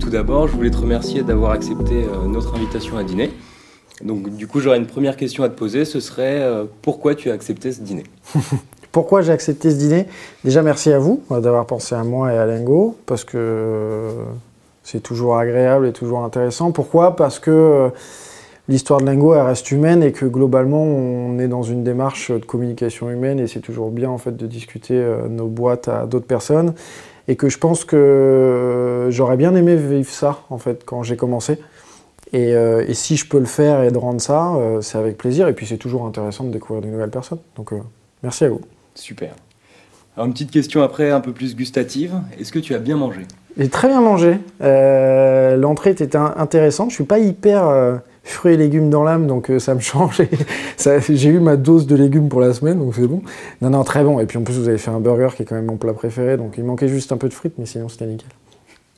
tout d'abord, je voulais te remercier d'avoir accepté notre invitation à dîner. Donc du coup, j'aurais une première question à te poser, ce serait pourquoi tu as accepté ce dîner? Pourquoi j'ai accepté ce dîner? Déjà, merci à vous d'avoir pensé à moi et à Lingo, parce que c'est toujours agréable et toujours intéressant. Pourquoi? Parce que l'histoire de Lingo, elle reste humaine et que globalement, on est dans une démarche de communication humaine et c'est toujours bien en fait, de discuter nos boîtes à d'autres personnes. Et que je pense que j'aurais bien aimé vivre ça en fait, quand j'ai commencé. Et si je peux le faire et de rendre ça, c'est avec plaisir. Et puis c'est toujours intéressant de découvrir de nouvelles personnes. Donc merci à vous. Super. Alors une petite question après, un peu plus gustative. Est-ce que tu as bien mangé? J'ai très bien mangé. L'entrée était intéressante. Je suis pas hyper fruits et légumes dans l'âme, donc ça me change. J'ai eu ma dose de légumes pour la semaine, donc c'est bon. Non, non, très bon. Et puis en plus, vous avez fait un burger qui est quand même mon plat préféré, donc il manquait juste un peu de frites, mais sinon c'était nickel.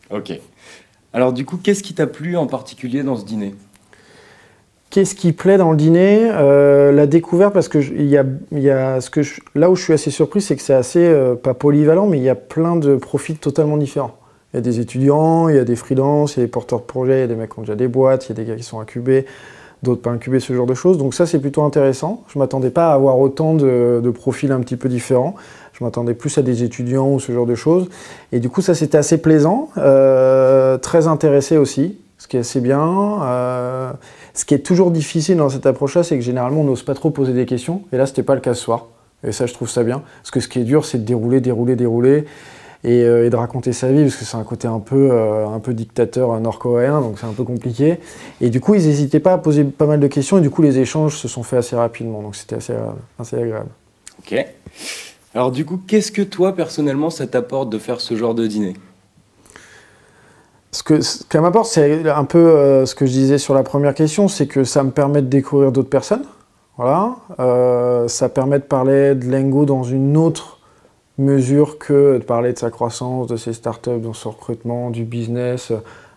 Ok. Alors du coup, qu'est-ce qui t'a plu en particulier dans ce dîner? Qu'est-ce qui plaît dans le dîner? La découverte, parce que là où je suis assez surpris, c'est que c'est assez, pas polyvalent, mais il y a plein de profils totalement différents. Il y a des étudiants, il y a des freelances, il y a des porteurs de projets, il y a des mecs qui ont déjà des boîtes, il y a des gars qui sont incubés, d'autres pas incubés, ce genre de choses. Donc ça, c'est plutôt intéressant. Je ne m'attendais pas à avoir autant de profils un petit peu différents. Je m'attendais plus à des étudiants ou ce genre de choses. Et du coup, ça, c'était assez plaisant. Très intéressé aussi, ce qui est assez bien. Ce qui est toujours difficile dans cette approche-là, c'est que généralement, on n'ose pas trop poser des questions. Et là, ce n'était pas le cas ce soir. Et ça, je trouve ça bien. Parce que ce qui est dur, c'est de dérouler. Et de raconter sa vie, parce que c'est un côté un peu dictateur nord-coréen, donc c'est un peu compliqué. Et du coup, ils n'hésitaient pas à poser pas mal de questions, et du coup, les échanges se sont faits assez rapidement, donc c'était assez agréable. Ok. Alors du coup, qu'est-ce que toi, personnellement, ça t'apporte de faire ce genre de dîner? Ce qu'elle m'apporte, c'est un peu ce que je disais sur la première question, c'est que ça me permet de découvrir d'autres personnes. Voilà. Ça permet de parler de Lingo dans une autre mesure que de parler de sa croissance, de ses startups, de son recrutement, du business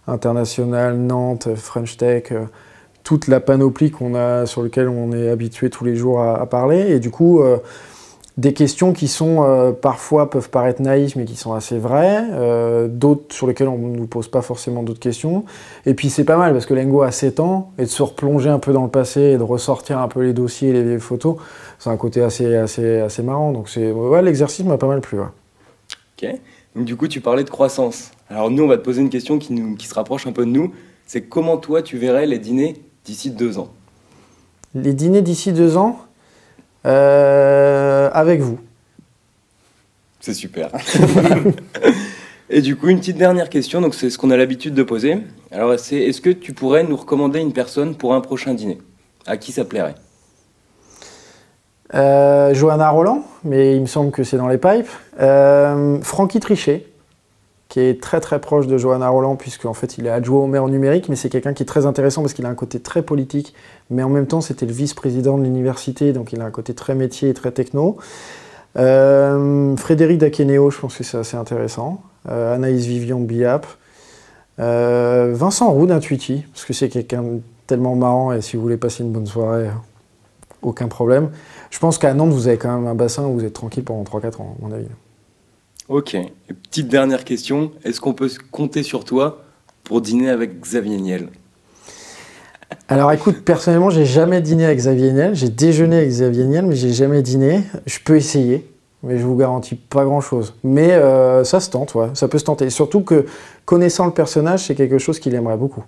international, Nantes, French Tech, toute la panoplie sur laquelle on est habitué tous les jours à parler. Et du coup, des questions qui sont parfois peuvent paraître naïves, mais qui sont assez vraies, d'autres sur lesquelles on ne nous pose pas forcément d'autres questions. Et puis c'est pas mal, parce que Lingo a 7 ans, et de se replonger un peu dans le passé, et de ressortir un peu les dossiers et les vieilles photos, c'est un côté assez marrant. Donc ouais, l'exercice m'a pas mal plu. Ouais. Ok. Donc du coup, tu parlais de croissance. Alors nous, on va te poser une question qui se rapproche un peu de nous. C'est comment toi, tu verrais les dîners d'ici 2 ans? Les dîners d'ici 2 ans avec vous. C'est super. Et du coup, une petite dernière question, donc c'est ce qu'on a l'habitude de poser. Alors, est-ce que tu pourrais nous recommander une personne pour un prochain dîner? À qui ça plairait? Johanna Roland, mais il me semble que c'est dans les pipes. Francky Trichet, qui est très très proche de Johanna Roland, puisqu'en fait il est adjoint au maire numérique, mais c'est quelqu'un qui est très intéressant parce qu'il a un côté très politique, mais en même temps c'était le vice-président de l'université, donc il a un côté très métier et très techno. Frédéric Daqueneo, je pense que c'est assez intéressant. Anaïs Vivian de Biap. Vincent Roux d'Intuiti, parce que c'est quelqu'un de tellement marrant, et si vous voulez passer une bonne soirée, aucun problème. Je pense qu'à Nantes, vous avez quand même un bassin où vous êtes tranquille pendant 3-4 ans, à mon avis. Ok. Et petite dernière question, est-ce qu'on peut compter sur toi pour dîner avec Xavier Niel? Alors écoute, personnellement, j'ai jamais dîné avec Xavier Niel. J'ai déjeuné avec Xavier Niel, mais j'ai jamais dîné. Je peux essayer, mais je vous garantis pas grand-chose. Mais ça se tente, ouais, ça peut se tenter. Surtout que, connaissant le personnage, c'est quelque chose qu'il aimerait beaucoup.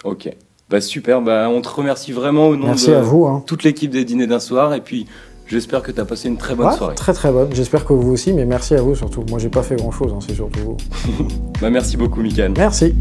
Ok. Bah super, bah on te remercie vraiment au nom Merci de à vous, hein. toute l'équipe des dîners d'un soir, et puis j'espère que tu as passé une très bonne soirée. Très très bonne, j'espère que vous aussi, mais merci à vous surtout. Moi j'ai pas fait grand chose, hein, c'est surtout vous. Bah merci beaucoup Mickaël. Merci.